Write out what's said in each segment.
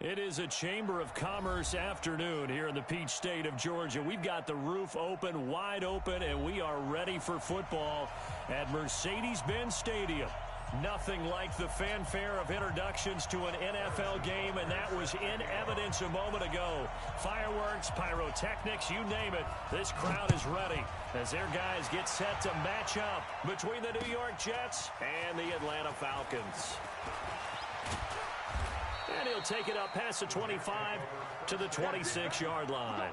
It is a Chamber of Commerce afternoon here in the Peach State of Georgia. We've got the roof open, wide open, and we are ready for football at Mercedes-Benz Stadium. Nothing like the fanfare of introductions to an NFL game, and that was in evidence a moment ago. Fireworks, pyrotechnics, you name it. This crowd is ready as their guys get set to match up between the New York Jets and the Atlanta Falcons. And he'll take it up past the 25 to the 26-yard line.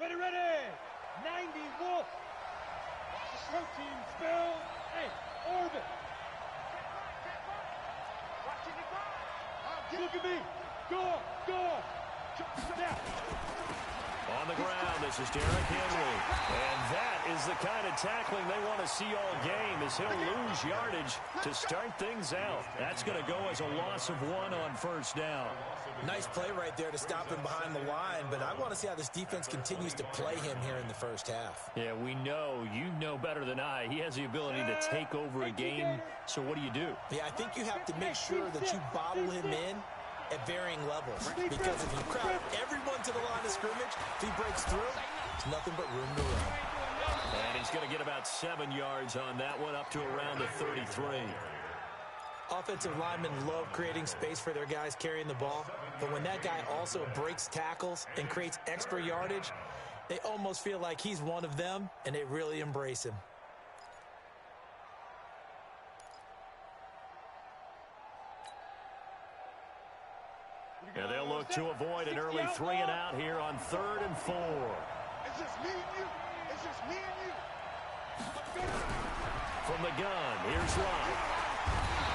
Ready. 90 Wolf. Protein spill. Hey, orbit. Look at me. Go. Now. On the ground, this is Derrick Henry. And that is the kind of tackling they want to see all game, as he'll lose yardage to start things out. That's going to go as a loss of 1 on first down. Nice play right there to stop him behind the line, but I want to see how this defense continues to play him here in the first half. Yeah, we know. You know better than I. He has the ability to take over a game, so what do? Yeah, I think you have to make sure that you bottle him in at varying levels, because if you crowd everyone to the line of scrimmage, if he breaks through, there's nothing but room to run. And he's going to get about 7 yards on that one, up to around the 33. Offensive linemen love creating space for their guys carrying the ball, but when that guy also breaks tackles and creates extra yardage, they almost feel like he's one of them, and they really embrace him. Yeah, they'll look to avoid an early 3 and out here on 3rd and 4. It's just me and you. From the gun, here's Love.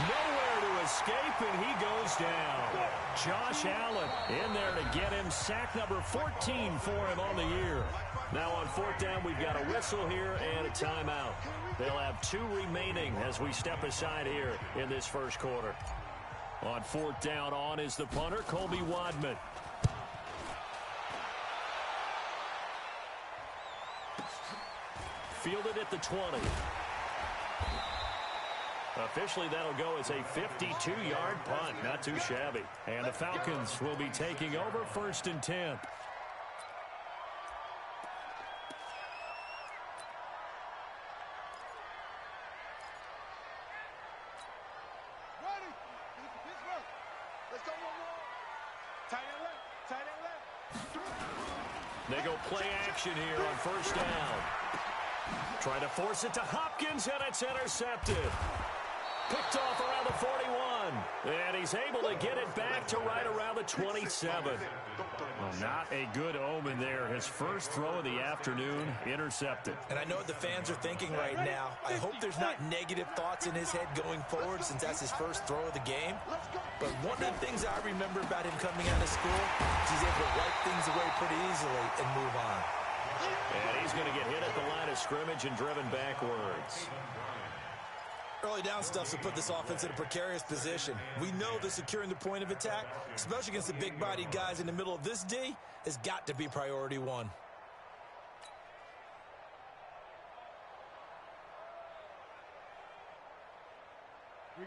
Nowhere to escape, and he goes down. Josh Allen in there to get him. Sack number 14 for him on the year. Now on 4th down, we've got a whistle here and a timeout. They'll have 2 remaining as we step aside here in this first quarter. On 4th down, on is the punter, Colby Wadman. Fielded at the 20. Officially, that'll go as a 52-yard punt. Not too shabby. And the Falcons will be taking over 1st and 10. They go play action here on 1st down. Try to force it to Hopkins, and it's intercepted. Picked off around the 41. And he's able to get it back to right around the 27. Well, not a good omen there. His first throw of the afternoon, intercepted. And I know what the fans are thinking right now. I hope there's not negative thoughts in his head going forward, since that's his first throw of the game. But one of the things I remember about him coming out of school is he's able to wipe things away pretty easily and move on. And he's going to get hit at the line of scrimmage and driven backwards. Early down stuff to put this offense in a precarious position. We know that securing the point of attack, especially against the big-bodied guys in the middle of this D, has got to be priority 1.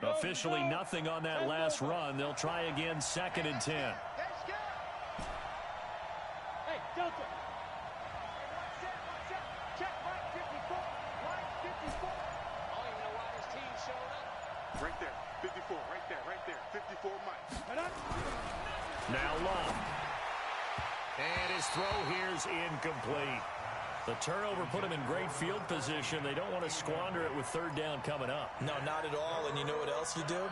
Officially nothing on that last run. They'll try again, 2nd and 10. Hey, Delta. Right there, 54, right there, 54 Mike. Now Love. And his throw here's incomplete. The turnover put him in great field position. They don't want to squander it with 3rd down coming up. No, not at all. And you know what else you do?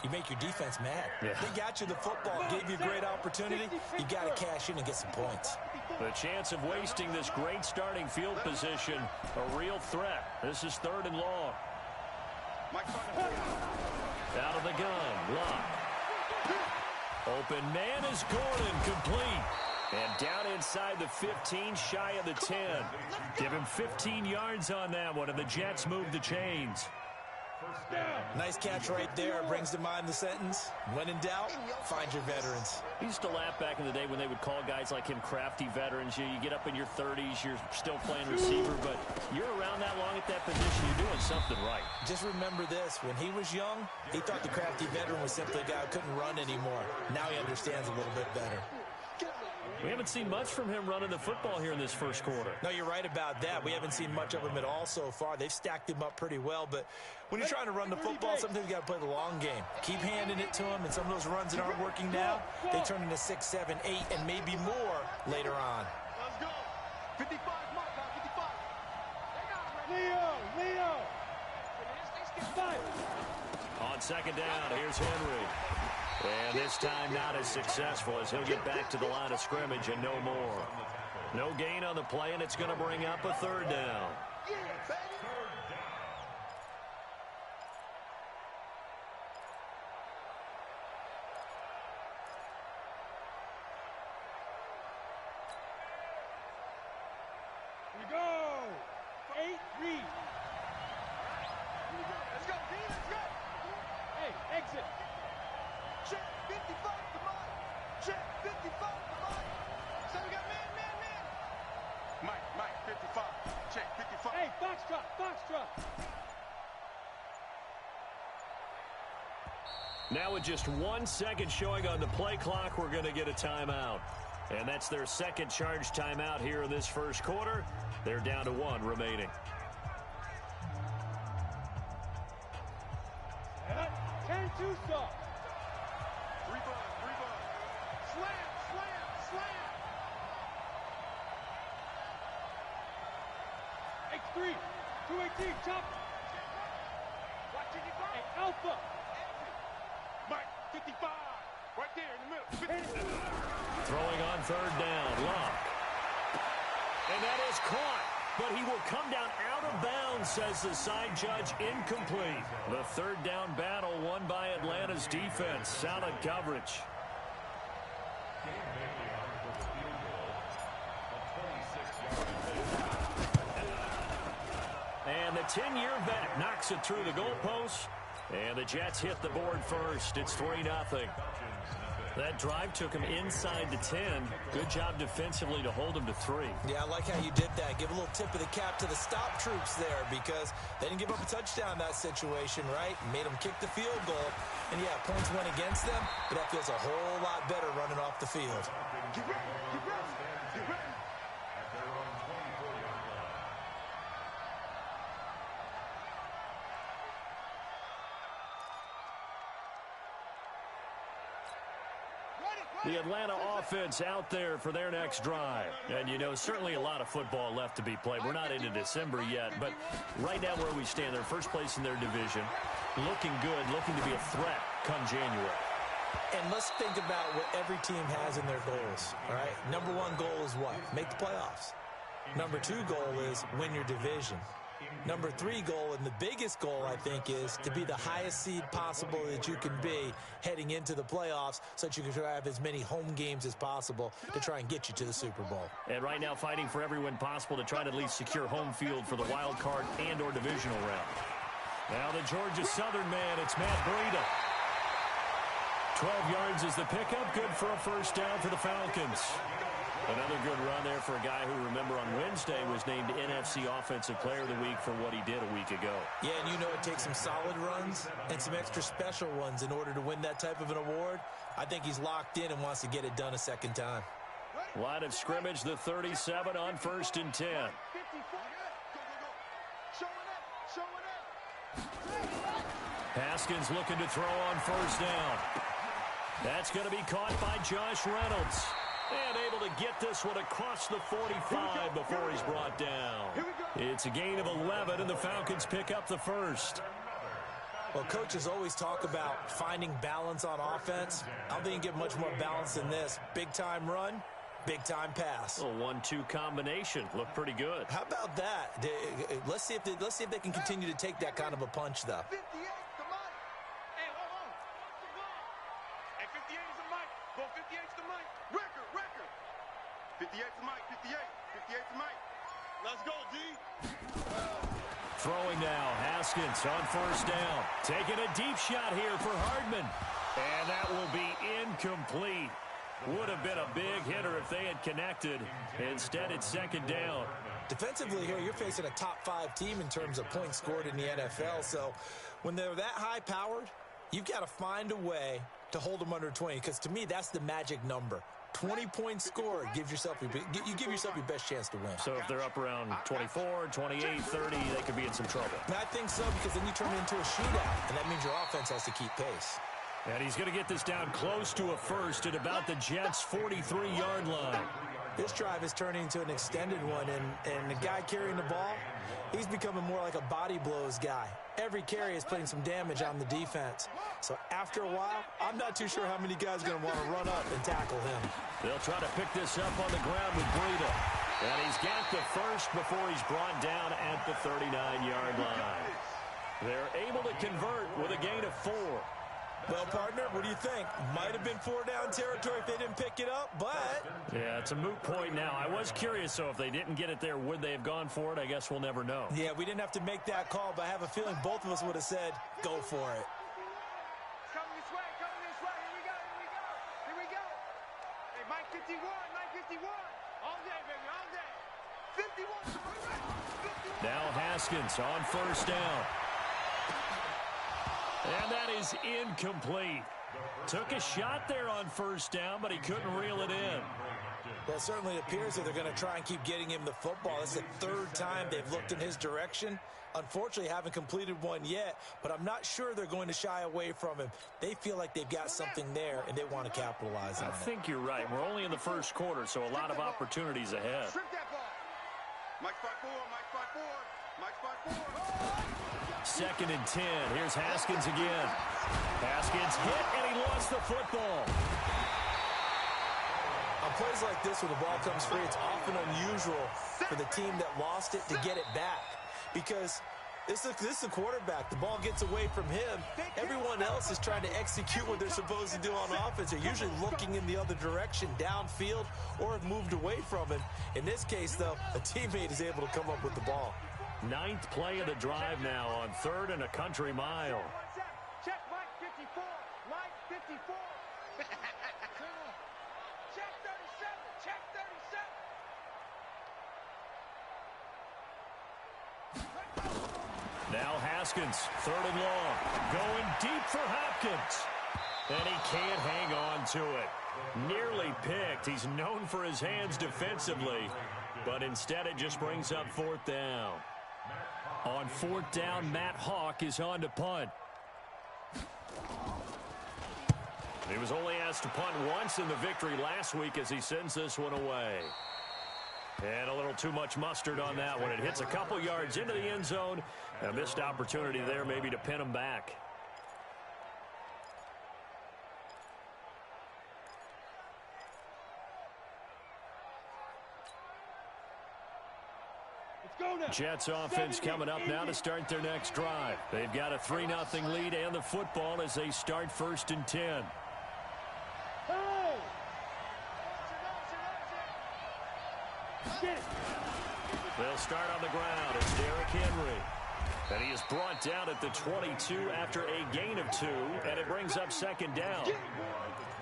You make your defense mad. Yeah. They got you the football, gave you a great opportunity. You got to cash in and get some points. The chance of wasting this great starting field position, a real threat. This is 3rd and long. Out of the gun, Love. Open man is Gordon, complete. And down inside the 15, shy of the 10. Give him 15 yards on that one, and the Jets move the chains. Nice catch right there. Brings to mind the sentence, when in doubt, find your veterans. I used to laugh back in the day when they would call guys like him crafty veterans. You get up in your 30s, you're still playing receiver, but you're around that long at that position, you're doing something right. Just remember this, when he was young, he thought the crafty veteran was simply a guy who couldn't run anymore. Now he understands a little bit better. We haven't seen much from him running the football here in this first quarter. No, you're right about that. We haven't seen much of him at all so far. They've stacked him up pretty well, but when you're trying to run the football, sometimes you got to play the long game. Keep handing it to him, and some of those runs that aren't working now, they turn into 6, 7, 8, and maybe more later on. Let's go. 55, mark, 55. Leo. On second down, here's Henry. And this time not as successful as he'll get back to the line of scrimmage and no more. No gain on the play, and it's going to bring up a third down. Here we go. 8-3. Let's go, D. Let's go. Hey, exit. Check 55 to mine. Check 55 to mine. So we got man. Mike, 55. Check 55. Hey, Foxtrot. Now with just 1 second showing on the play clock, we're going to get a timeout. And that's their second charge timeout here in this first quarter. They're down to 1 remaining. 10-2 stop. 3 ball. Slam. 8-3. 218, chop. Hey, Alpha. Mike, 55. Right there in the middle. Throwing on third down, Locke. And that is caught, but he will come down out of bounds, says the side judge, incomplete. The third down battle won by Atlanta's defense. Solid coverage. And the 10-year vet knocks it through the goalpost. And the Jets hit the board first. It's 3-0. That drive took him inside the 10. Good job defensively to hold him to 3. Yeah, I like how you did that. Give a little tip of the cap to the stop troops there because they didn't give up a touchdown in that situation, right? Made them kick the field goal. And, yeah, points went against them, but that feels a whole lot better running off the field. Get ready. The Atlanta offense out there for their next drive. And, you know, certainly a lot of football left to be played. We're not into December yet, but right now where we stand, they're first place in their division. Looking good, looking to be a threat come January. And let's think about what every team has in their goals, all right? Number 1 goal is what? Make the playoffs. Number 2 goal is win your division. Number 3 goal, and the biggest goal, I think, is to be the highest seed possible that you can be heading into the playoffs so that you can have as many home games as possible to try and get you to the Super Bowl. And right now fighting for every win possible to try to at least secure home field for the wild card and or divisional round. Now the Georgia Southern man, it's Matt Breida. 12 yards is the pickup, good for a first down for the Falcons. Another good run there for a guy who, remember, on Wednesday was named NFC Offensive Player of the Week for what he did a week ago. Yeah, and you know it takes some solid runs and some extra special ones in order to win that type of an award. I think he's locked in and wants to get it done a second time. Line of scrimmage, the 37 on 1st and 10. Haskins looking to throw on first down. That's going to be caught by Josh Reynolds. And able to get this one across the 45 before he's brought down. It's a gain of 11, and the Falcons pick up the first. Well, coaches always talk about finding balance on offense. I don't think you get much more balance than this. Big-time run, big-time pass. A 1-2 combination. Looked pretty good. How about that? Let's see if they can continue to take that kind of a punch, though. 58 to Mike. Hey, hold on. Hey, 58 is the Mike. Go 58 to Mike. Record. 58 to Mike, 58. 58 to Mike. Let's go, D. Throwing now, Haskins on first down. Taking a deep shot here for Hardman. And that will be incomplete. Would have been a big hitter if they had connected. Instead, it's second down. Defensively here, you're facing a top-5 team in terms of points scored in the NFL. So when they're that high-powered, you've got to find a way to hold them under 20. Because to me, that's the magic number. 20 points scored gives yourself you give yourself your best chance to win. So if they're up around 24, 28, 30, they could be in some trouble. And I think so, because then you turn it into a shootout, and that means your offense has to keep pace. And he's going to get this down close to a first at about the Jets' 43-yard line. This drive is turning into an extended one, and the guy carrying the ball, he's becoming more like a body blows guy. Every carry is putting some damage on the defense. So after a while, I'm not too sure how many guys are going to want to run up and tackle him. They'll try to pick this up on the ground with Breida. And he's got the first before he's brought down at the 39-yard line. They're able to convert with a gain of 4. Well, partner, what do you think? Might have been 4-down territory if they didn't pick it up, but... Yeah, it's a moot point now. I was curious, so if they didn't get it there, would they have gone for it? I guess we'll never know. Yeah, we didn't have to make that call, but I have a feeling both of us would have said, go for it. Coming this way, coming this way. Here we go, here we go. Here we go. Hey, Mike 51, Mike 51. All day, baby, all day. 51. Now Haskins on first down. And that is incomplete. Took a shot there on first down, but he couldn't reel it in. Well, it certainly appears that they're going to try and keep getting him the football. This is the 3rd time they've looked in his direction. Unfortunately, haven't completed one yet, but I'm not sure they're going to shy away from him. They feel like they've got something there, and they want to capitalize on it. I think you're right. We're only in the first quarter, so a lot of opportunities ahead. Strip that ball. Mike 5-4, Mike 5-4, Mike 5-4. 2nd and 10. Here's Haskins again. Haskins hit, and he lost the football. On plays like this where the ball comes free, it's often unusual for the team that lost it to get it back. Because this is a quarterback. The ball gets away from him. Everyone else is trying to execute what they're supposed to do on offense. They're usually looking in the other direction, downfield, or have moved away from it. In this case, though, a teammate is able to come up with the ball. 9th play of the drive now on 3rd and a country mile. Check Mike 54. Mike 54. Check 37. Check 37. Now Haskins, 3rd and long. Going deep for Hopkins. And he can't hang on to it. Nearly picked. He's known for his hands defensively. But instead it just brings up 4th down. On 4th down, Matt Hawk is on to punt. He was only asked to punt once in the victory last week as he sends this one away. And a little too much mustard on that one. It hits a couple yards into the end zone. A missed opportunity there maybe to pin him back. Jets offense coming up now to start their next drive. They've got a 3-0 lead and the football as they start 1st and 10. They'll start on the ground. It's Derrick Henry. And he is brought down at the 22 after a gain of 2, and it brings up 2nd down.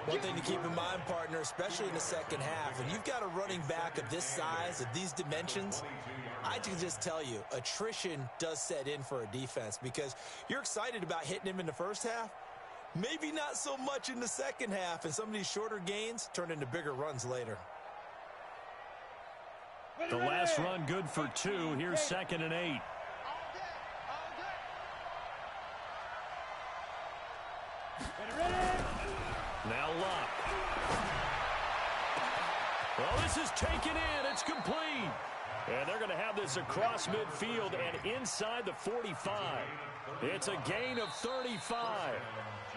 One thing to keep in mind, partner, especially in the second half, and you've got a running back of this size, of these dimensions, I can just tell you, attrition does set in for a defense because you're excited about hitting him in the first half, maybe not so much in the second half, and some of these shorter gains turn into bigger runs later. The last run good for 2. Here's 2nd and 8. Now Luck. Well, this is taken in. It's complete. And they're going to have this across midfield and inside the 45. It's a gain of 35.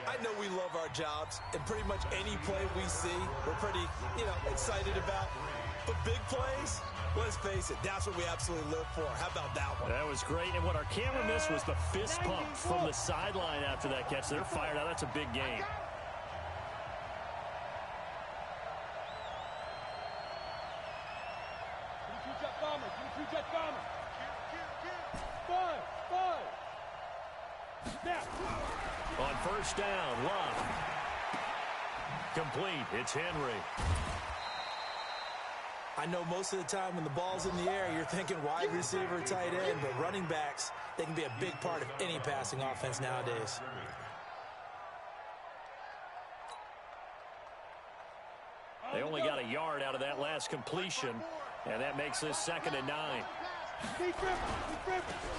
I know we love our jobs, and pretty much any play we see, we're pretty, excited about. But big plays, let's face it, that's what we absolutely live for. How about that one? That was great. And what our camera missed was the fist pump from the sideline after that catch. They're fired out. That's a big gain. first down. Love. Complete. It's Henry. I know most of the time when the ball's in the air, you're thinking wide receiver, tight end, but running backs, they can be a big part of any passing offense nowadays. They only got a yard out of that last completion, and that makes this 2nd and 9.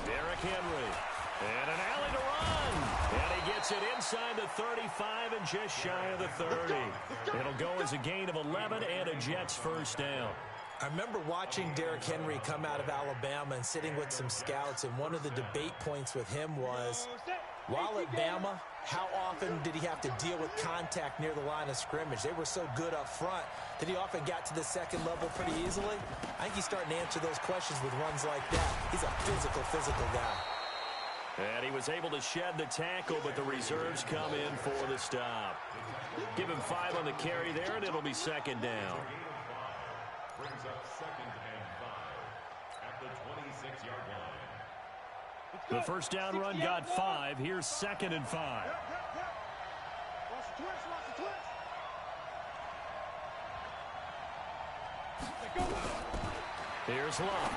Derrick Henry. And an alley to run. And he gets it inside the 35 and just shy of the 30. It'll go as a gain of 11 and a Jets first down. I remember watching Derrick Henry come out of Alabama and sitting with some scouts, and one of the debate points with him was, while at Bama, how often did he have to deal with contact near the line of scrimmage? They were so good up front that he often got to the second level pretty easily. I think he's starting to answer those questions with runs like that. He's a physical guy. And he was able to shed the tackle, but the reserves come in for the stop. Give him 5 on the carry there, and it'll be 2nd down. Brings up 2nd and 5 at the 26-yard line. The first down run got 5. Here's 2nd and 5. Here's Love.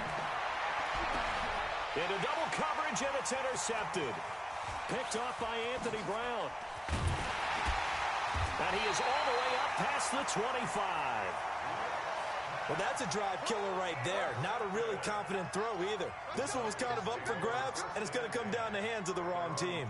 Into double coverage, and it's intercepted. Picked off by Anthony Brown. And he is all the way up past the 25. Well, that's a drive killer right there. Not a really confident throw either. This one was kind of up for grabs, and it's going to come down the hands of the wrong team.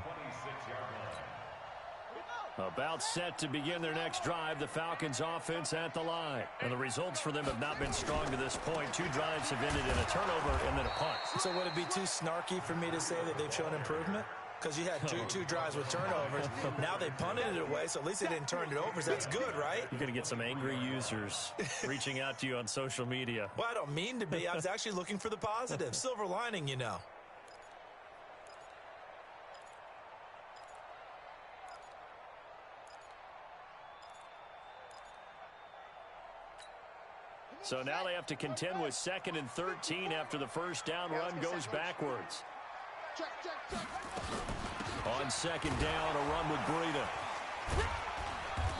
About set to begin their next drive, the Falcons offense at the line. And the results for them have not been strong to this point. 2 drives have ended in a turnover and then a punt. So would it be too snarky for me to say that they've shown improvement? Because you had two drives with turnovers. Now they punted it away, so at least they didn't turn it over. So that's good, right? You're going to get some angry users reaching out to you on social media. Well, I don't mean to be. I was actually looking for the positive. Silver lining, you know. So now they have to contend with 2nd and 13 after the first down run goes backwards. On 2nd down, a run with Breida.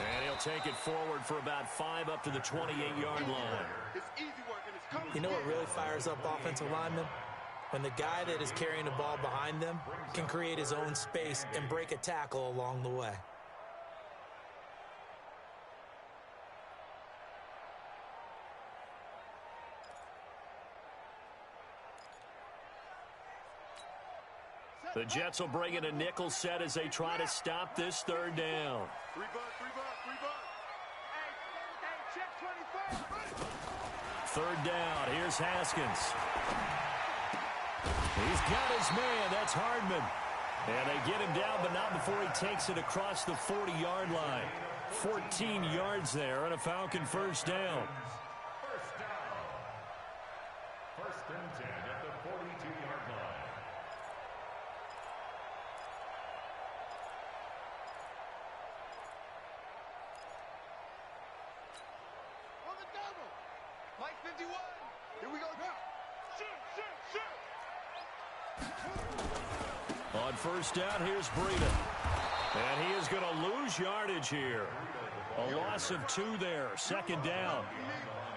And he'll take it forward for about 5 up to the 28-yard line. You know what really fires up offensive linemen? When the guy that is carrying the ball behind them can create his own space and break a tackle along the way. The Jets will bring in a nickel set as they try to stop this 3rd down. 3rd down. Here's Haskins. He's got his man. That's Hardman. And they get him down, but not before he takes it across the 40-yard line. 14 yards there and a Falcon first down. First and 10 at the 42-yard line. On the double. Mike 51. Here we go. On first down, here's Breida. And he is going to lose yardage here. A loss of 2 there. 2nd down.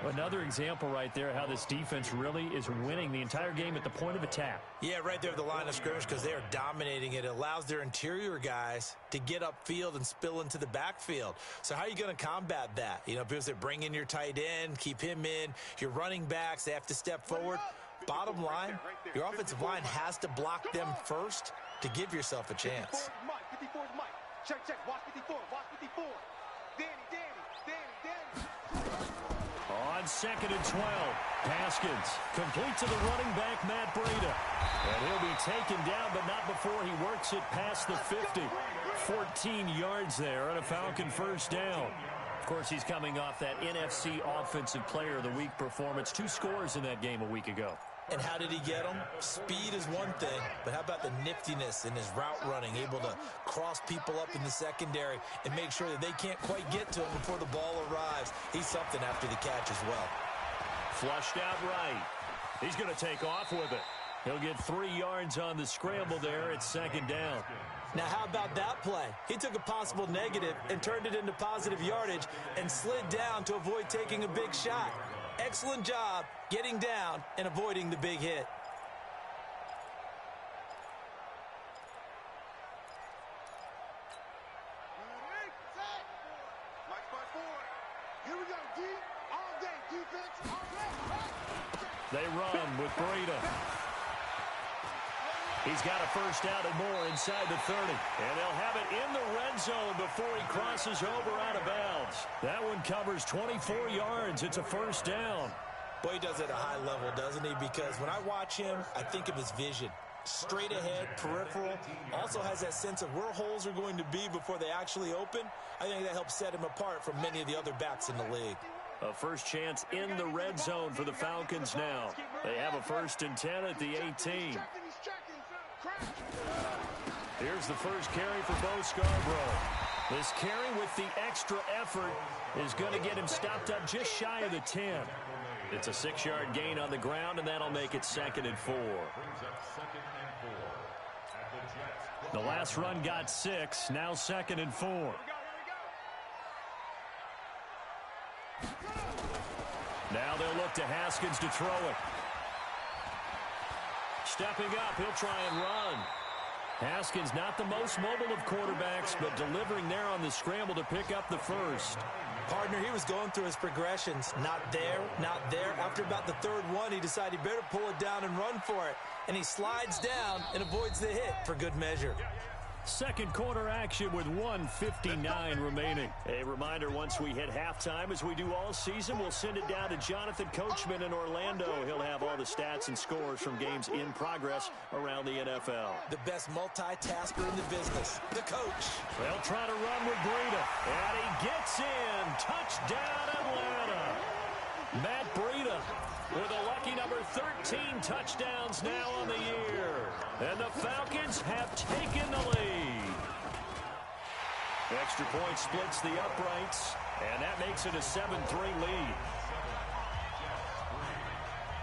Another example right there how this defense really is winning the entire game at the point of attack. Yeah, right there at the line of scrimmage because they are dominating it. It allows their interior guys to get upfield and spill into the backfield. So how are you going to combat that? You know, because they bring in your tight end, keep him in. Your running backs, they have to step forward. Bottom line, your offensive line has to block them first to give yourself a chance. 54 is Mike. Check. Watch 54. Danny. On 2nd and 12, Haskins complete to the running back, Matt Breida. And he'll be taken down, but not before he works it past the 50. 14 yards there and a Falcon first down. Of course, he's coming off that NFC Offensive Player of the Week performance. 2 scores in that game a week ago. And how did he get them? Speed is one thing, but how about the niftiness in his route running, able to cross people up in the secondary and make sure that they can't quite get to him before the ball arrives. He's something after the catch as well. Flushed out right. He's going to take off with it. He'll get 3 yards on the scramble there at 2nd down. Now, how about that play? He took a possible negative and turned it into positive yardage and slid down to avoid taking a big shot. Excellent job getting down and avoiding the big hit. Here we go, D. All day, defense, all day. They run with Breida. He's got a first down and more inside the 30. And they'll have it in the red zone before he crosses over out of bounds. That one covers 24 yards. It's a first down. Boy, he does it at a high level, doesn't he? Because when I watch him, I think of his vision. Straight ahead, peripheral. Also has that sense of where holes are going to be before they actually open. I think that helps set him apart from many of the other backs in the league. A first chance in the red zone for the Falcons now. They have a 1st and 10 at the 18. Here's the first carry for Bo Scarborough. This carry with the extra effort is going to get him stopped up just shy of the 10. It's a 6-yard gain on the ground, and that'll make it 2nd and 4. The last run got 6, now 2nd and 4. Now they'll look to Haskins to throw it. Stepping up, he'll try and run. Haskins not the most mobile of quarterbacks, but delivering there on the scramble to pick up the first. Partner, he was going through his progressions. Not there, not there. After about the 3rd one, he decided he better pull it down and run for it. And he slides down and avoids the hit for good measure. Second quarter action with 1:59 remaining. A reminder, once we hit halftime, as we do all season, we'll send it down to Jonathan Coachman in Orlando. He'll have all the stats and scores from games in progress around the NFL. The best multitasker in the business, the coach. They'll try to run with Breida, and he gets in. Touchdown, Atlanta. Matt Breida with a lucky number 13 touchdowns now on the year. And the Falcons have taken the lead. The extra point splits the uprights, and that makes it a 7-3 lead.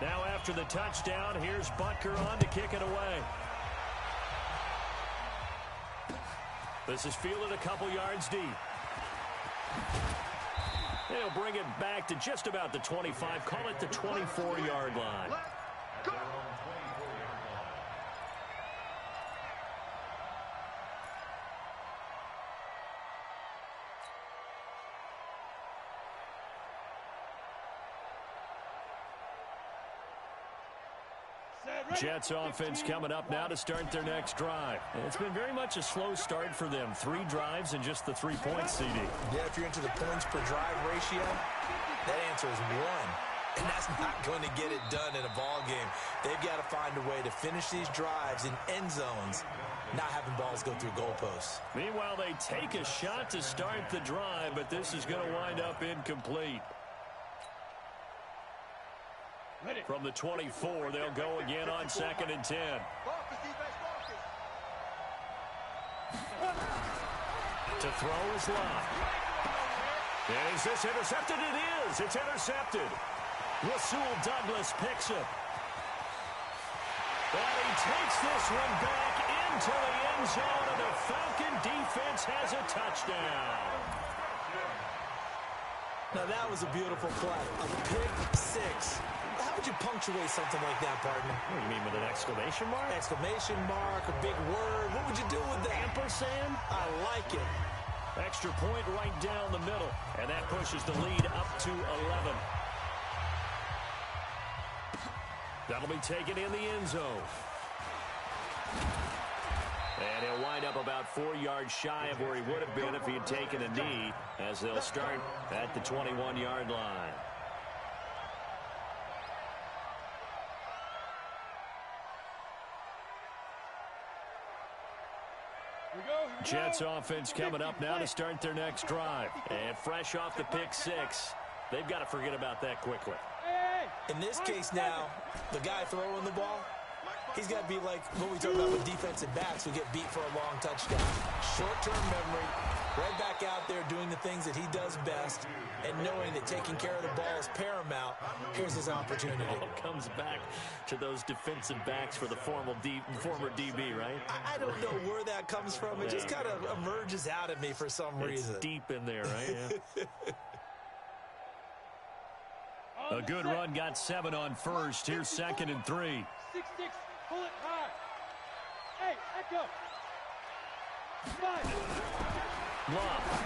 Now after the touchdown, here's Butker on to kick it away. This is fielded a couple yards deep. They'll bring it back to just about the 25. Call it the 24-yard line. Go. Jets offense coming up now to start their next drive. And it's been very much a slow start for them. 3 drives and just the 3 points, CD. Yeah, if you're into the points per drive ratio, that answer is 1. And that's not going to get it done in a ball game. They've got to find a way to finish these drives in end zones, not having balls go through goalposts. Meanwhile, they take a shot to start the drive, but this is going to wind up incomplete. From the 24, they'll go again on 2nd and 10. To throw is Lott. And is this intercepted? It is. It's intercepted. Rasul Douglas picks it. And he takes this one back into the end zone, and the Falcon defense has a touchdown. Now that was a beautiful play. A pick 6. How would you punctuate something like that, partner? What do you mean, with an exclamation mark? Exclamation mark, a big word. What would you do with that? Ampersand? I like it. Extra point right down the middle. And that pushes the lead up to 11. That'll be taken in the end zone. And he'll wind up about 4 yards shy of where he would have been if he had taken a knee, as they'll start at the 21-yard line. Jets offense coming up now to start their next drive. And fresh off the pick 6, they've got to forget about that quickly. In this case now, the guy throwing the ball, he's got to be like what we talk about with defensive backs who get beat for a long touchdown. Short-term memory, right back out there doing the things that he does best, and knowing that taking care of the ball is paramount, here's his opportunity. It comes back to those defensive backs for the former DB, right? I don't know where that comes from. It just kind of emerges out at me for some reason. It's deep in there, right? Yeah. A good run, got 7 on first. Here's 2nd and 3. 6-6, pull it high. Hey, echo. 5. Bluff.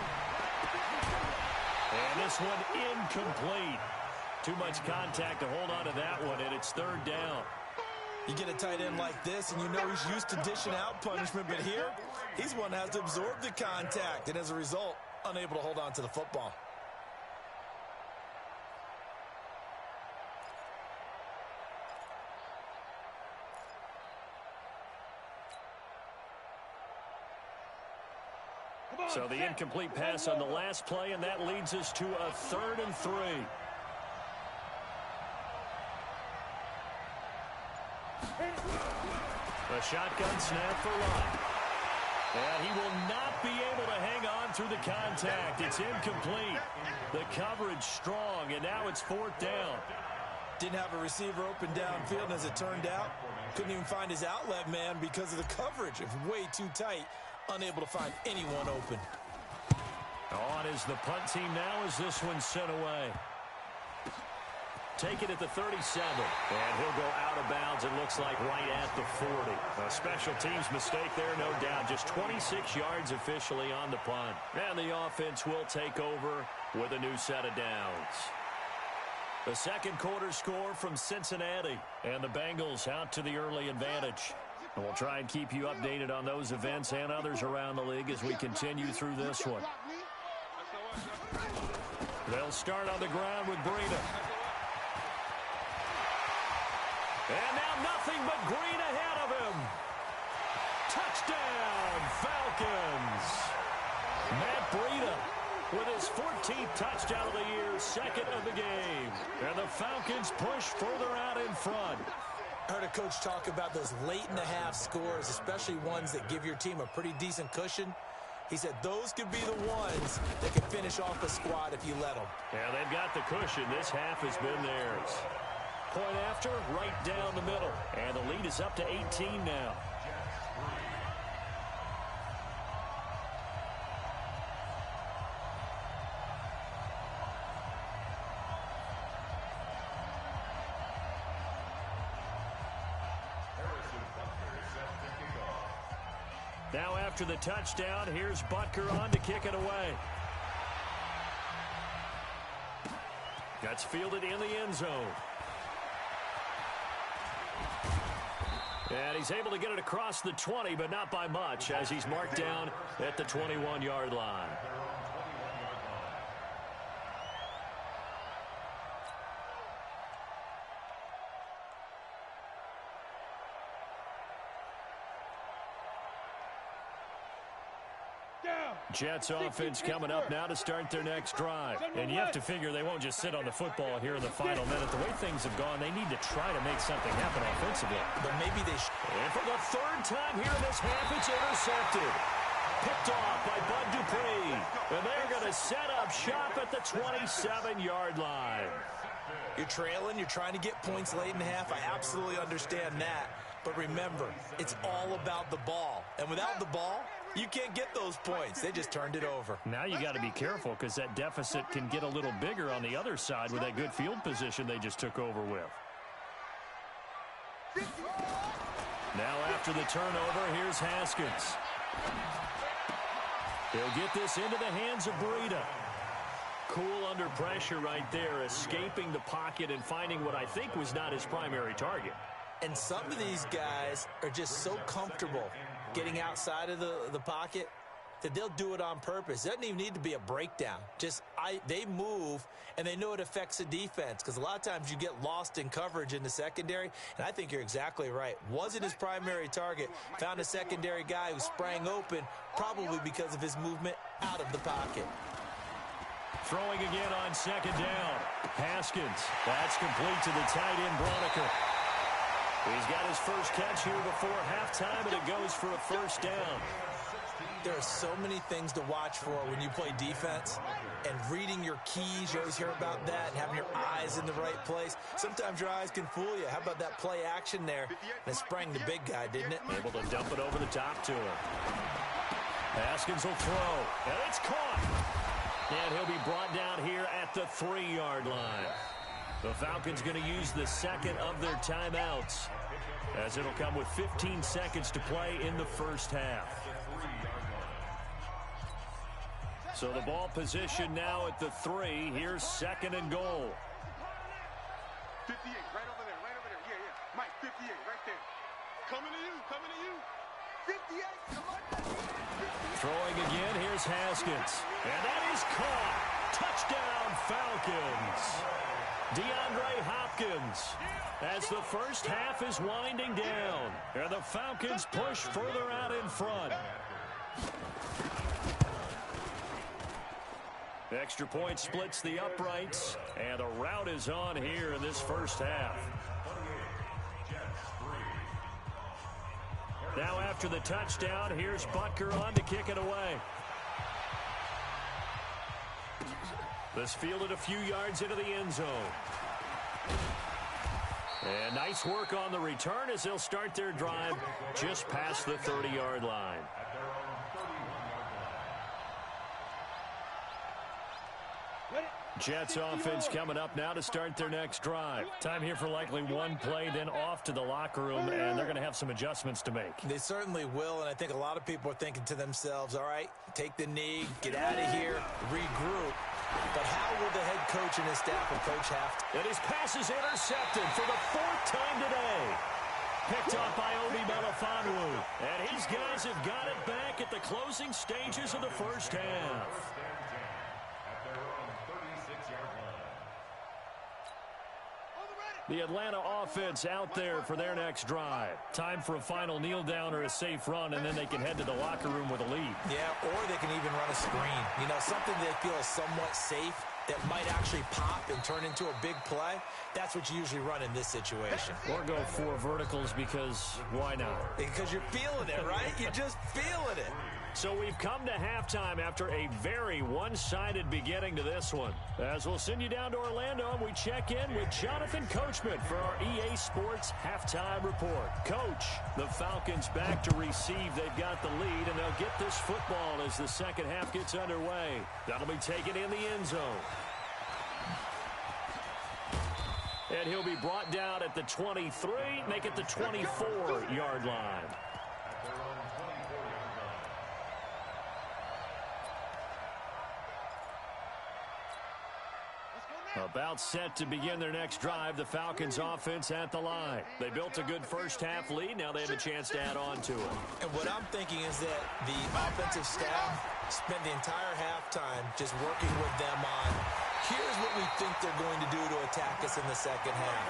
And this one incomplete. Too much contact to hold on to that one, and it's 3rd down. You get a tight end like this, and you know he's used to dishing out punishment, but here, he's one that has to absorb the contact, and as a result, unable to hold on to the football. So the incomplete pass on the last play, and that leads us to a 3rd and 3. A shotgun snap for Lott. And he will not be able to hang on through the contact. It's incomplete. The coverage strong, and now it's 4th down. Didn't have a receiver open downfield, and as it turned out, couldn't even find his outlet man because of the coverage. It was way too tight. Unable to find anyone open. On is the punt team now as this one's sent away. Take it at the 37. And he'll go out of bounds, it looks like, right at the 40. A special teams mistake there, no doubt. Just 26 yards officially on the punt. And the offense will take over with a new set of downs. The second quarter score from Cincinnati. And the Bengals out to the early advantage. And we'll try and keep you updated on those events and others around the league as we continue through this one. They'll start on the ground with Breida. And now nothing but green ahead of him. Touchdown, Falcons. Matt Breida with his 14th touchdown of the year, 2nd of the game. And the Falcons push further out in front. I heard a coach talk about those late-in-the-half scores, especially ones that give your team a pretty decent cushion. He said those could be the ones that can finish off a squad if you let them. Yeah, they've got the cushion. This half has been theirs. Point after, right down the middle. And the lead is up to 18 now. Now after the touchdown, here's Butker on to kick it away. That's fielded in the end zone. And he's able to get it across the 20, but not by much, as he's marked down at the 21-yard line. Jets offense coming up now to start their next drive. And you have to figure they won't just sit on the football here in the final minute. The way things have gone, they need to try to make something happen offensively. But maybe they should. And for the 3rd time here in this half, it's intercepted. Picked off by Bud Dupree. And they're going to set up shop at the 27-yard line. You're trailing. You're trying to get points late in the half. I absolutely understand that. But remember, it's all about the ball. And without the ball, you can't get those points. They just turned it over. Now you got to be careful because that deficit can get a little bigger on the other side with that good field position they just took over with. Now after the turnover, here's Haskins. He'll get this into the hands of Breida. Cool under pressure right there, escaping the pocket and finding what I think was not his primary target. And some of these guys are just so comfortable getting outside of the pocket that they'll do it on purpose. It doesn't even need to be a breakdown. They move, and they know it affects the defense because a lot of times you get lost in coverage in the secondary, and I think you're exactly right. Wasn't his primary target. Found a secondary guy who sprang open, probably because of his movement out of the pocket. Throwing again on 2nd down. Haskins. That's complete to the tight end, Broniker. He's got his first catch here before halftime, and it goes for a 1st down. There are so many things to watch for when you play defense, and reading your keys, you always hear about that, and having your eyes in the right place. Sometimes your eyes can fool you. How about that play action there? And it sprang the big guy, didn't it? Able to dump it over the top to him. Haskins will throw, and it's caught. And he'll be brought down here at the 3-yard line. The Falcons going to use the second of their timeouts, as it'll come with 15 seconds to play in the first half. So the ball position now at the 3. Here's second and goal. 58, right over there, right over there. Yeah, yeah. Mike, 58, right there. Coming to you, coming to you. 58, come on. Throwing again, here's Haskins. And that is caught. Touchdown, Falcons. DeAndre Hopkins, as the first half is winding down. And the Falcons push further out in front. Extra point splits the uprights, and the route is on here in this first half. Now after the touchdown, here's Butker on to kick it away. This fielded a few yards into the end zone. And nice work on the return as they'll start their drive just past the 30-yard line. Jets offense coming up now to start their next drive. Time here for likely one play, then off to the locker room, and they're going to have some adjustments to make. They certainly will, and I think a lot of people are thinking to themselves, all right, take the knee, get out of here, regroup. But how will the head coach and his staff approach halftime? And his pass is intercepted for the 4th time today. Picked up by Obi Melifonwu. And his guys have got it back at the closing stages of the first half. The Atlanta offense out there for their next drive. Time for a final kneel down or a safe run, and then they can head to the locker room with a lead. Yeah, or they can even run a screen. You know, something they feel is somewhat safe that might actually pop and turn into a big play. That's what you usually run in this situation. Or go 4 verticals because why not? Because you're feeling it, right? You're just feeling it. So we've come to halftime after a very one-sided beginning to this one. As we'll send you down to Orlando, and we check in with Jonathan Coachman for our EA Sports Halftime Report. Coach, the Falcons back to receive. They've got the lead, and they'll get this football as the second half gets underway. That'll be taken in the end zone. And he'll be brought down at the 23, make it the 24-yard line. About set to begin their next drive, the Falcons offense at the line. They built a good first half lead. Now they have a chance to add on to it. And what I'm thinking is that the offensive staff spent the entire halftime just working with them on, here's what we think they're going to do to attack us in the second half.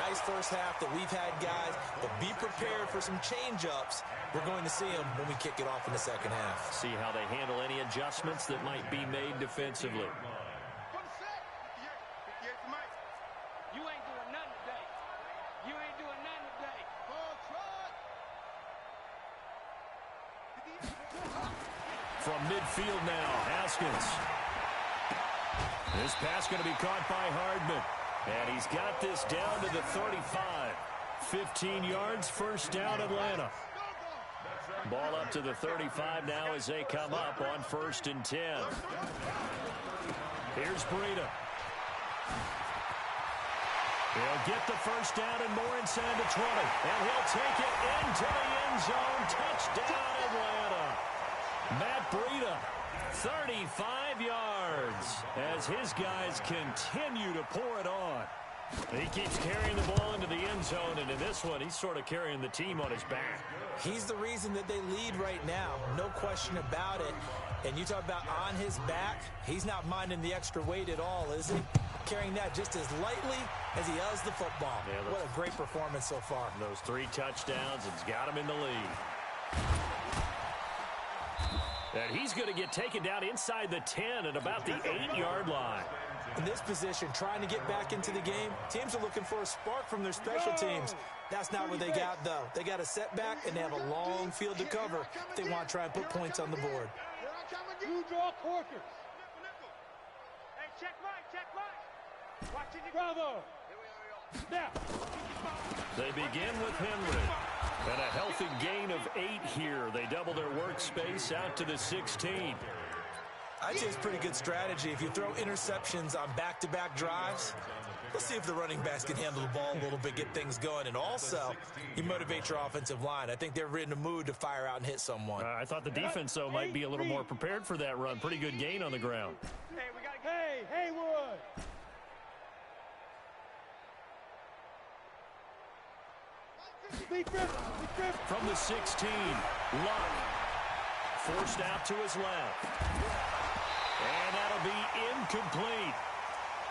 Nice first half that we've had, guys, but be prepared for some change-ups. We're going to see them when we kick it off in the second half. See how they handle any adjustments that might be made defensively. From midfield now, Haskins. This pass going to be caught by Hardman. And he's got this down to the 35. 15 yards, first down, Atlanta. Ball up to the 35 now as they come up on 1st and 10. Here's Breida. He'll get the first down and more inside the 20. And he'll take it into the end zone. Touchdown, Atlanta. Matt Breida, 35 yards as his guys continue to pour it on. He keeps carrying the ball into the end zone, and in this one, he's sort of carrying the team on his back. He's the reason that they lead right now, no question about it. And you talk about on his back, he's not minding the extra weight at all, is he? Carrying that just as lightly as he does the football. Yeah, what a great performance so far. Those 3 touchdowns, it's got him in the lead. And he's going to get taken down inside the 10 at about the 8-yard line. In this position, trying to get back into the game, teams are looking for a spark from their special teams. That's not what they got, though. They got a setback, and they have a long field to cover if they want to try and put points on the board. You draw quarters. Hey, check right. Watch it. Bravo. Now. They begin with Henry. And a healthy gain of 8 here. They double their workspace out to the 16. I'd say it's pretty good strategy. If you throw interceptions on back-to-back drives, let's see if the running backs can handle the ball a little bit, get things going. And also, you motivate your offensive line. I think they're in a mood to fire out and hit someone. I thought the defense, though, might be a little more prepared for that run. Pretty good gain on the ground. Hey, we got to Hey, Haywood. From the 16, Luck. Forced out to his left. And that'll be incomplete.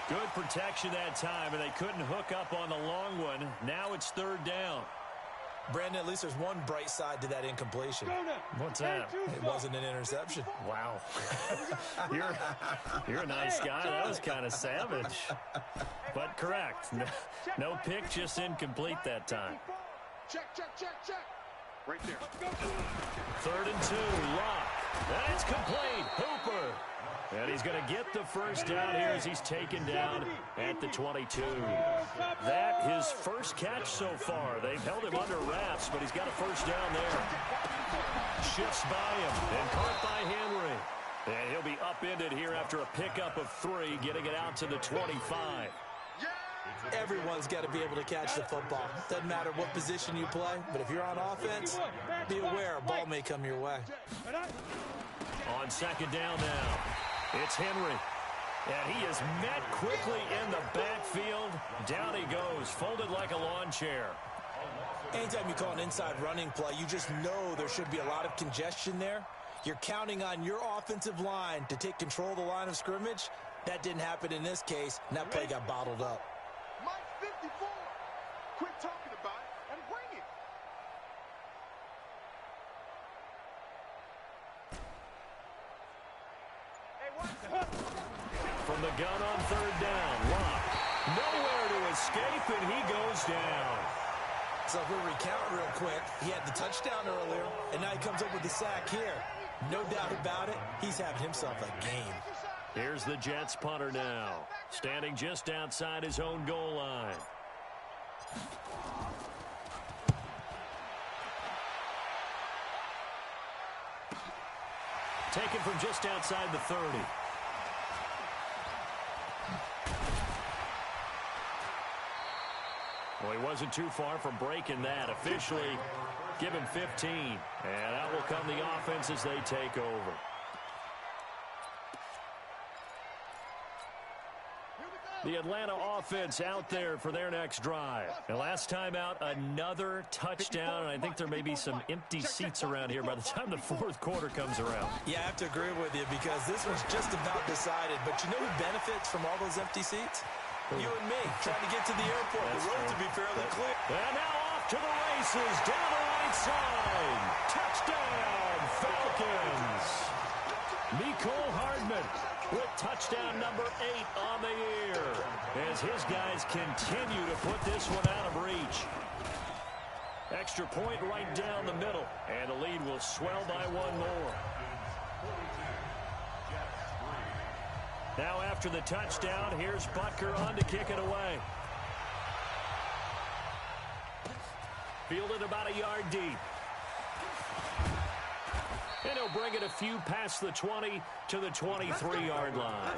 Good protection that time, and they couldn't hook up on the long one. Now it's 3rd down. Brandon, at least there's one bright side to that incompletion. What's that? It wasn't an interception. Wow. You're a nice guy. That was kind of savage. But correct. No pick, just incomplete that time. Check. Right there. 3rd and 2, Lock. And it's complete. Hooper. And he's going to get the first down here as he's taken down at the 22. That his first catch so far. They've held him under wraps, but he's got a first down there. Shifts by him and caught by Henry. And he'll be upended here after a pickup of 3, getting it out to the 25. Everyone's got to be able to catch the football. Doesn't matter what position you play, but if you're on offense, be aware a ball may come your way. On 2nd down now, it's Henry. And he is met quickly in the backfield. Down he goes, folded like a lawn chair. Anytime you call an inside running play, you just know there should be a lot of congestion there. You're counting on your offensive line to take control of the line of scrimmage. That didn't happen in this case, and that play got bottled up. Mike 54. Quit talking about it and bring it. From the gun on 3rd down, Lock. Nowhere to escape, and he goes down. So if we recount real quick, he had the touchdown earlier, and now he comes up with the sack here. No doubt about it, he's having himself a game. Here's the Jets punter now, standing just outside his own goal line. Taken from just outside the 30. Well, he wasn't too far from breaking that. Officially, give him 15. And out will come the offense as they take over. The Atlanta offense out there for their next drive. And last time out, another touchdown. And I think there may be some empty seats around here by the time the 4th quarter comes around. Yeah, I have to agree with you because this was just about decided. But you know who benefits from all those empty seats? You and me, trying to get to the airport. The roads will be fairly clear. And now off to the races, down the right side. Touchdown, Falcons. Mecole Hardman with touchdown number 8 on the year as his guys continue to put this one out of reach. Extra point right down the middle, and the lead will swell by 1 more. Now after the touchdown, here's Butker on to kick it away. Fielded about a yard deep. And he'll bring it a few past the 20 to the 23-yard line.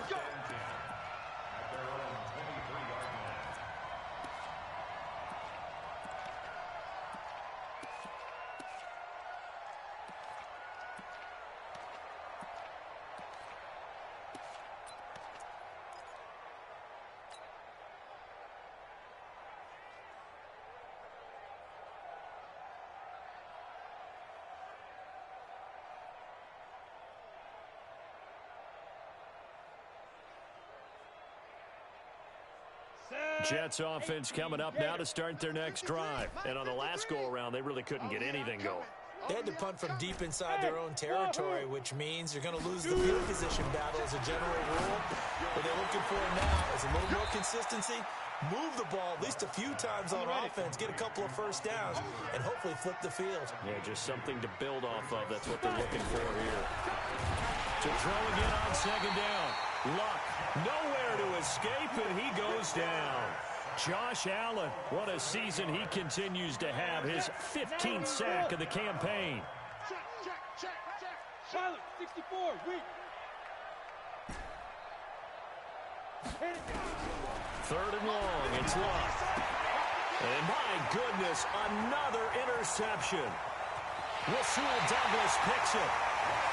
Jets offense coming up now to start their next drive. And on the last go-around, they really couldn't get anything going. They had to punt from deep inside their own territory, which means you're going to lose the field position battle as a general rule. But they're looking for now is a little more consistency. Move the ball at least a few times on offense, get a couple of first downs, and hopefully flip the field. Yeah, just something to build off of. That's what they're looking for here. To throw again on second down. Luck, nowhere to escape, and he goes down. Josh Allen, what a season he continues to have. His 15th sack of the campaign. Check. Silent, 64, weak. Third and long, it's Luck. And my goodness, another interception. Rasul Douglas picks it.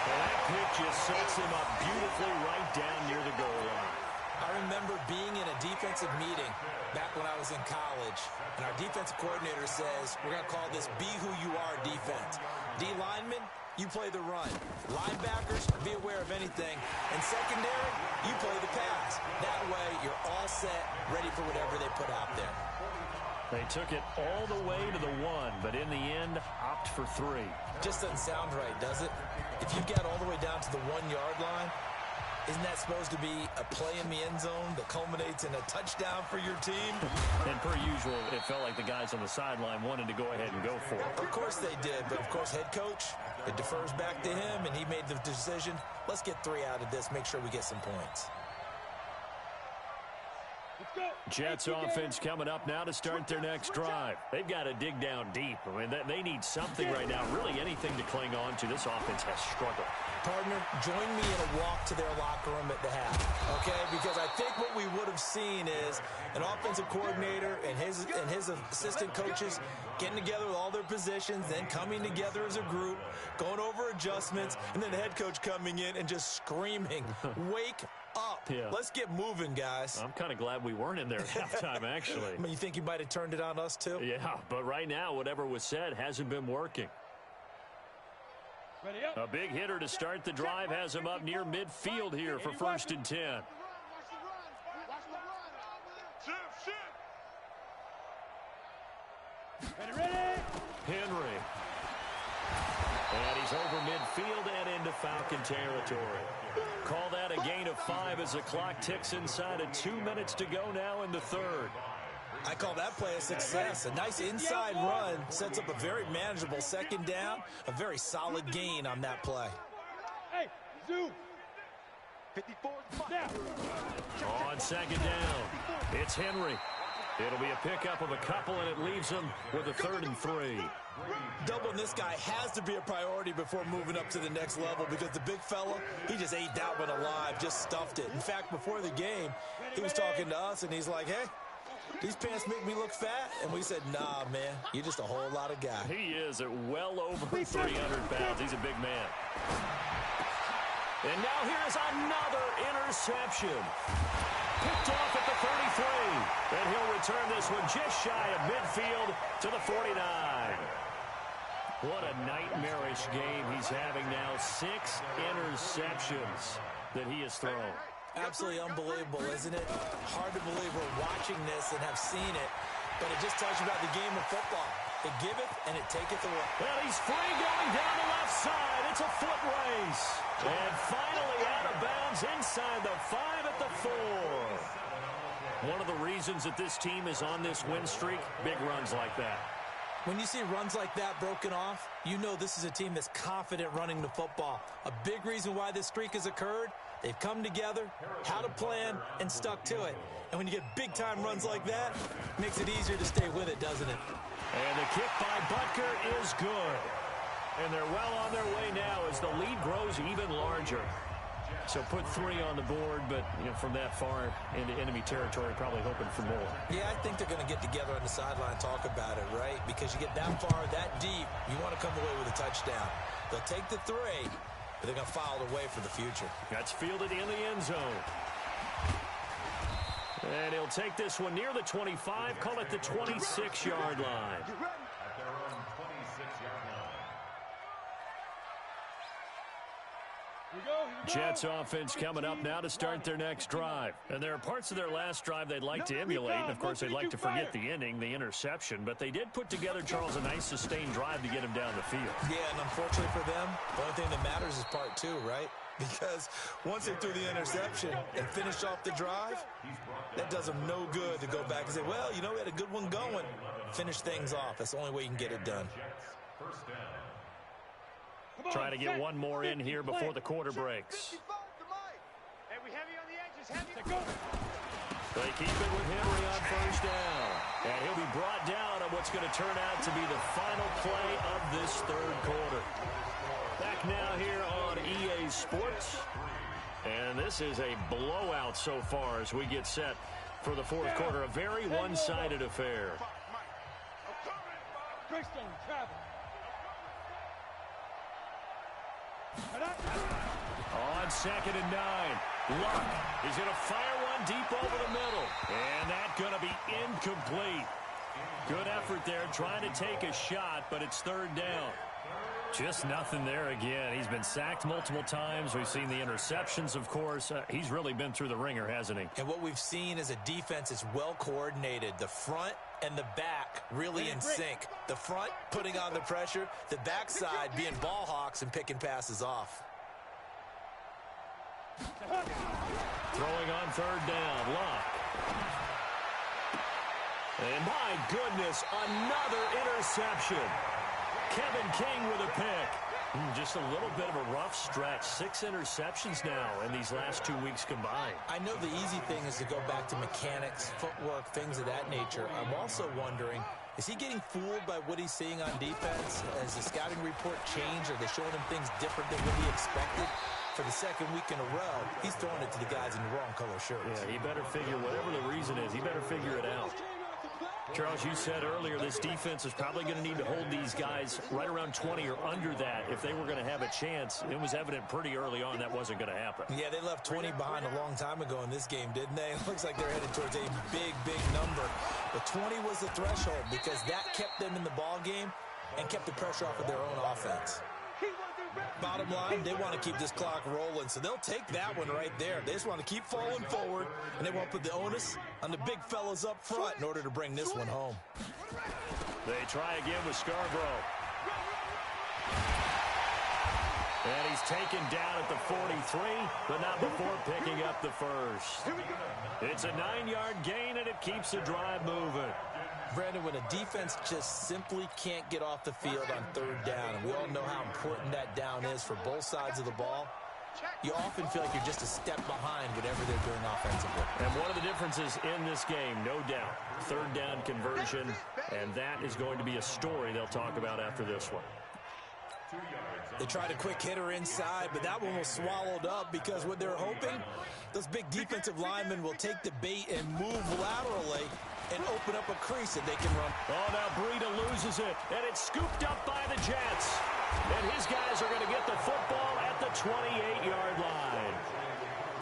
And that pick just sets him up beautifully right down near the goal line. I remember being in a defensive meeting back when I was in college, and our defensive coordinator says, we're going to call this Be Who You Are defense. D linemen, you play the run. Linebackers, be aware of anything. And secondary, you play the pass. That way, you're all set, ready for whatever they put out there. They took it all the way to the 1, but in the end, opt for 3. Just doesn't sound right, does it? If you get all the way down to the 1-yard line, isn't that supposed to be a play in the end zone that culminates in a touchdown for your team? And per usual, it felt like the guys on the sideline wanted to go ahead and go for it. Of course they did, but of course head coach, it defers back to him, and he made the decision, let's get 3 out of this, make sure we get some points. Jets offense coming up now to start their next drive. They've got to dig down deep. I mean, they need something right now, really anything to cling on to. This offense has struggled. Partner, join me in a walk to their locker room at the half, okay? Because I think what we would have seen is an offensive coordinator and his assistant coaches getting together with all their positions, then coming together as a group, going over adjustments, and then the head coach coming in and just screaming, wake up. Yeah. Let's get moving, guys. I'm kind of glad we weren't in there at halftime, actually. I mean, you think you might have turned it on us, too? Yeah, but right now, whatever was said hasn't been working. A big hitter to start the drive has him up near midfield here for 1st and 10. Henry. And he's over midfield and into Falcon territory. Call that a gain of 5 as the clock ticks inside of 2 minutes to go now in the 3rd. I call that play a success. A nice inside run sets up a very manageable second down, a very solid gain on that play. Hey, zoom. 54. On second down, it's Henry. It'll be a pickup of a couple, and it leaves him with a 3rd and 3. Doubling this guy has to be a priority before moving up to the next level because the big fella, he just ate that one alive, just stuffed it. In fact, before the game, he was talking to us, and he's like, hey, these pants make me look fat? And we said, nah, man, you're just a whole lot of guy. He is at well over 300 pounds. He's a big man. And now here's another interception. Picked off at the 33. And he'll return this one just shy of midfield to the 49. What a nightmarish game he's having now. 6 interceptions that he has thrown. Absolutely unbelievable, isn't it? Hard to believe we're watching this and have seen it, but it just tells you about the game of football. It giveth and it taketh away. Well, he's free going down the left side. It's a foot race. And finally out of bounds inside the 5 at the 4. One of the reasons that this team is on this win streak, big runs like that. When you see runs like that broken off, you know this is a team that's confident running the football. A big reason why this streak has occurred, they've come together, had a plan, and stuck to it. And when you get big-time runs like that, it makes it easier to stay with it, doesn't it? And the kick by Butker is good. And they're well on their way now as the lead grows even larger. So put 3 on the board, but from that far into enemy territory, probably hoping for more. Yeah, I think they're going to get together on the sideline and talk about it, right? Because you get that far, that deep, you want to come away with a touchdown. They'll take the 3, but they're going to file it away for the future. That's fielded in the end zone. And he'll take this one near the 25, call it the 26-yard line. At their own 26-yard line. Jets offense coming up now to start their next drive. And there are parts of their last drive they'd like to emulate. And, of course, they'd like to forget the ending, the interception. But they did put together, Charles, a nice sustained drive to get him down the field. Yeah, and unfortunately for them, the only thing that matters is part 2, right? because once they threw the interception and finished off the drive, that does them no good to go back and say, well, you know, we had a good one going. Finish things off. That's the only way you can get it done. Trying to get one more in here before the quarter breaks. Hey, we heavy on the edges, heavy. They keep it with Henry on first down. And he'll be brought down on what's going to turn out to be the final play of this third quarter. Back now here on EA Sports. And this is a blowout so far as we get set for the fourth quarter. A very one-sided affair. On 2nd and 9, Luck is going to fire one deep over the middle. And that's going to be incomplete. Good effort there trying to take a shot, but it's third down. Just nothing there again. He's been sacked multiple times. We've seen the interceptions, of course. He's really been through the ringer, hasn't he? And what we've seen is a defense that's well coordinated. The front and the back really in sync. The front putting on the pressure. The backside being ball hawks and picking passes off. Throwing on third down, Luck. And my goodness, another interception. Kevin King with a pick. Just a little bit of a rough stretch. 6 interceptions now in these last 2 weeks combined. I know the easy thing is to go back to mechanics, footwork, things of that nature. I'm also wondering, is he getting fooled by what he's seeing on defense? Has the scouting report changed? Are they showing him things different than what he expected? For the second week in a row, he's throwing it to the guys in the wrong color shirts. Yeah, he better figure, whatever the reason is, he better figure it out. Charles, you said earlier this defense is probably going to need to hold these guys right around 20 or under that if they were going to have a chance. It was evident pretty early on that wasn't going to happen. Yeah, they left 20 behind a long time ago in this game, didn't they? It looks like they're headed towards a big, big number. But 20 was the threshold because that kept them in the ball game and kept the pressure off of their own offense. Bottom line, they want to keep this clock rolling, so they'll take that one right there. They just want to keep falling forward, and they want to put the onus on the big fellas up front in order to bring this one home. They try again with Scarborough. And he's taken down at the 43, but not before picking up the first. It's a 9-yard gain, and it keeps the drive moving. Brandon, when a defense just simply can't get off the field on third down, and we all know how important that down is for both sides of the ball, you often feel like you're just a step behind whatever they're doing offensively. And one of the differences in this game, no doubt, third down conversion, and that is going to be a story they'll talk about after this one. They tried a quick hitter inside, but that one was swallowed up because what they're hoping, those big defensive linemen will take the bait and move laterally and open up a crease that they can run. Oh, now Breida loses it, and it's scooped up by the Jets. And his guys are going to get the football at the 28-yard line.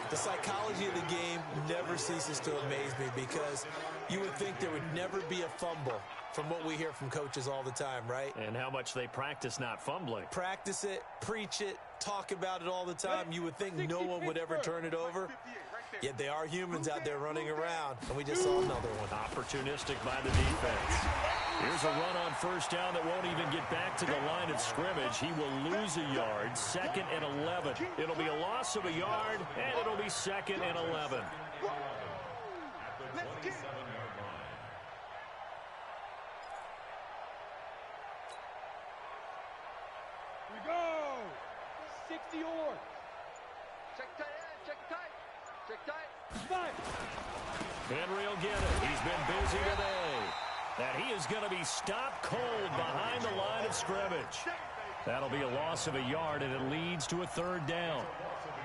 The psychology of the game never ceases to amaze me because you would think there would never be a fumble from what we hear from coaches all the time, right? And how much they practice not fumbling. Practice it, preach it, talk about it all the time. You would think no one would ever turn it over. Yet they are humans out there running around, and we just saw another one. Opportunistic by the defense. Here's a run on first down that won't even get back to the line of scrimmage. He will lose a yard, 2nd and 11. It'll be a loss of a yard, and it'll be 2nd and 11. We go! 60 yards. Check tight, check tight. Check tight. Henry will get it. He's been busy today. And he is going to be stopped cold behind the line of scrimmage. That'll be a loss of a yard, and it leads to a third down.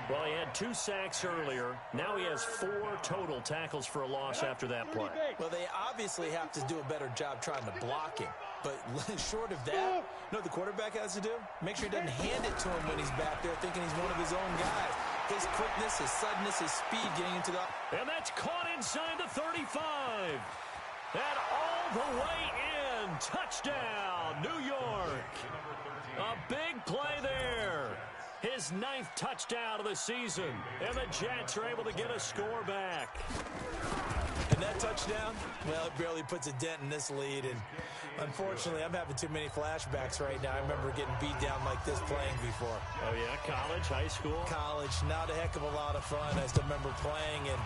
Well, he had 2 sacks earlier. Now he has 4 total tackles for a loss after that play. Well, they obviously have to do a better job trying to block him. But short of that, you know what the quarterback has to do? Make sure he doesn't hand it to him when he's back there thinking he's one of his own guys. His quickness, his suddenness, his speed getting into the... And that's caught inside the 35. And all the way in. Touchdown, New York. A big play there. His 9th touchdown of the season. And the Jets are able to get a score back. And that touchdown touchdown? Well, it barely puts a dent in this lead, and unfortunately, I'm having too many flashbacks right now. I remember getting beat down like this playing before. Oh, yeah? College, high school? College, not a heck of a lot of fun. I still remember playing and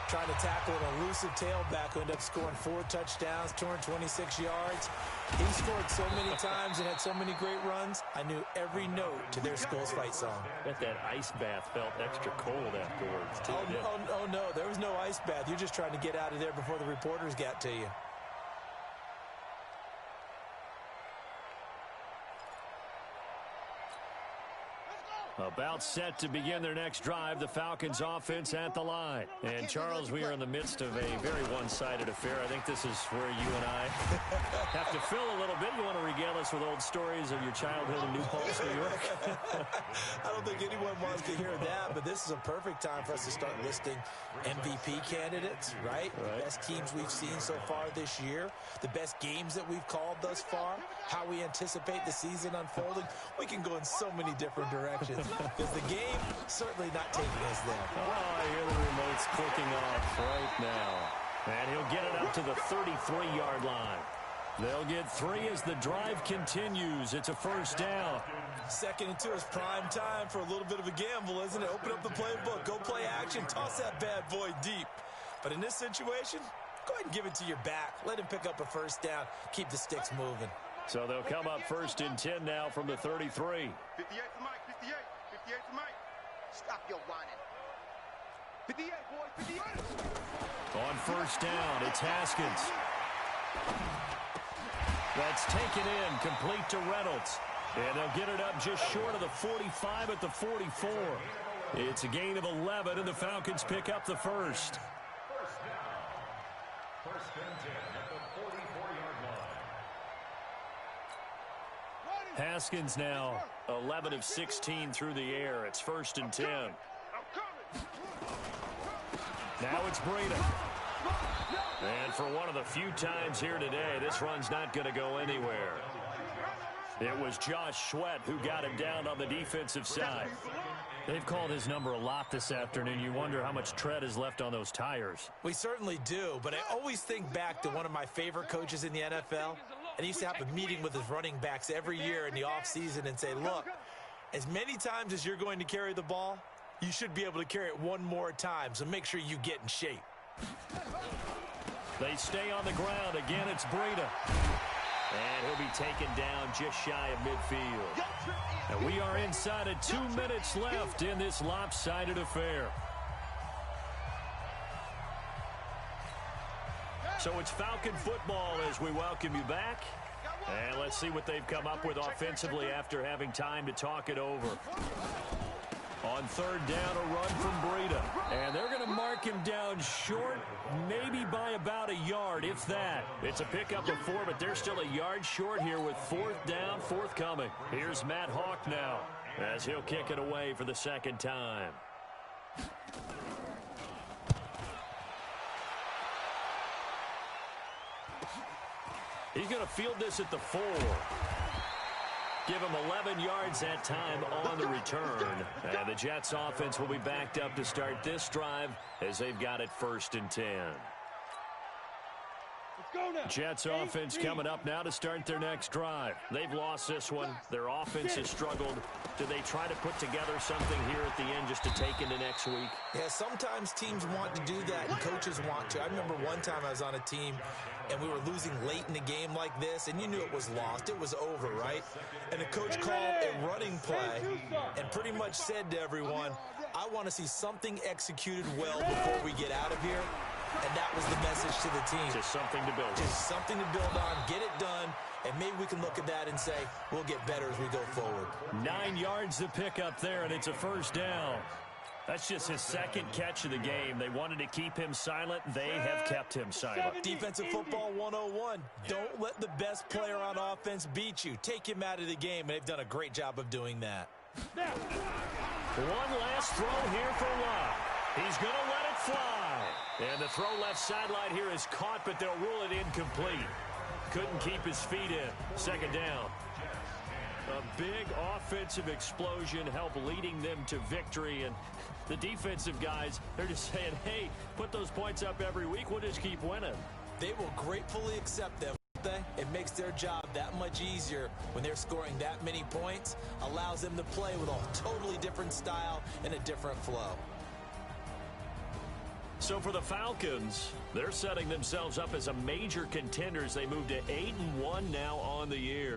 trying to tackle an elusive tailback who ended up scoring 4 touchdowns, 226 yards. He scored so many times and had so many great runs, I knew every note to their school's fight song. Bet that ice bath felt extra cold afterwards, too. Oh, no, there was no ice bath. You're just trying to get out of there before the reporters got to you. About set to begin their next drive, the Falcons offense at the line. And, Charles, we are in the midst of a very one-sided affair. I think this is where you and I have to fill a little bit. You want to regale us with old stories of your childhood in New Paltz, New York? I don't think anyone wants to hear that, but this is a perfect time for us to start listing MVP candidates, right? The best teams we've seen so far this year, the best games that we've called thus far, how we anticipate the season unfolding. We can go in so many different directions. Because the game certainly not taking us there. Oh, I hear the remote's clicking off right now. And he'll get it up to the 33-yard line. They'll get 3 as the drive continues. It's a first down. 2nd and 2 is prime time for a little bit of a gamble, isn't it? Open up the playbook, go play action, toss that bad boy deep. But in this situation, go ahead and give it to your back. Let him pick up a first down. Keep the sticks moving. So they'll come up 1st and 10 now from the 33. 58 to Mike, 58. 58 to Mike. Stop your whining. 58, boys, 58. On first down, it's Haskins. That's taken in, complete to Reynolds. And they'll get it up just short of the 45 at the 44. It's a gain of 11, and the Falcons pick up the first. First down. 1st and 10 at the 44-yard line. Haskins now 11 of 16 through the air. It's 1st and 10. Now it's Breida. And for one of the few times here today, this run's not going to go anywhere. It was Josh Sweat who got him down on the defensive side. They've called his number a lot this afternoon. You wonder how much tread is left on those tires. We certainly do, but I always think back to one of my favorite coaches in the NFL. And he used to have a meeting with his running backs every year in the offseason and say, look, as many times as you're going to carry the ball, you should be able to carry it one more time, so make sure you get in shape. They stay on the ground. Again, it's Breida. And he'll be taken down just shy of midfield. And we are inside of 2 minutes left in this lopsided affair. So it's Falcon football as we welcome you back. And let's see what they've come up with offensively after having time to talk it over. On 3rd down, a run from Breida. And they're going to mark him down short, maybe by about a yard, if that. It's a pickup of 4, but they're still a yard short here with 4th down forthcoming. Here's Matt Hawk now as he'll kick it away for the 2nd time. He's going to field this at the 4. Give him 11 yards that time on the return. And the Jets offense will be backed up to start this drive as they've got it 1st and 10. Jets offense coming up now to start their next drive. They've lost this one. Their offense has struggled. Do they try to put together something here at the end just to take into next week? Yeah, sometimes teams want to do that and coaches want to. I remember one time I was on a team and we were losing late in the game like this, and you knew it was lost. It was over, right? And the coach called a running play and pretty much said to everyone, I want to see something executed well before we get out of here. And that was the message to the team. Just something to build on. Just something to build on, get it done, and maybe we can look at that and say, we'll get better as we go forward. 9 yards to pick up there, and it's a 1st down. That's just his 2nd catch of the game. They wanted to keep him silent. They have kept him silent. Defensive football 101. Don't let the best player on offense beat you. Take him out of the game, and they've done a great job of doing that. One last throw here for Watt. He's going to let it fly. And the throw left sideline here is caught, but they'll rule it incomplete. Couldn't keep his feet in. 2nd down. A big offensive explosion helped leading them to victory. And the defensive guys, they're just saying, hey, put those points up every week. We'll just keep winning. They will gratefully accept them. It makes their job that much easier when they're scoring that many points. Allows them to play with a totally different style and a different flow. So for the Falcons, they're setting themselves up as a major contender as they move to 8-1 now on the year.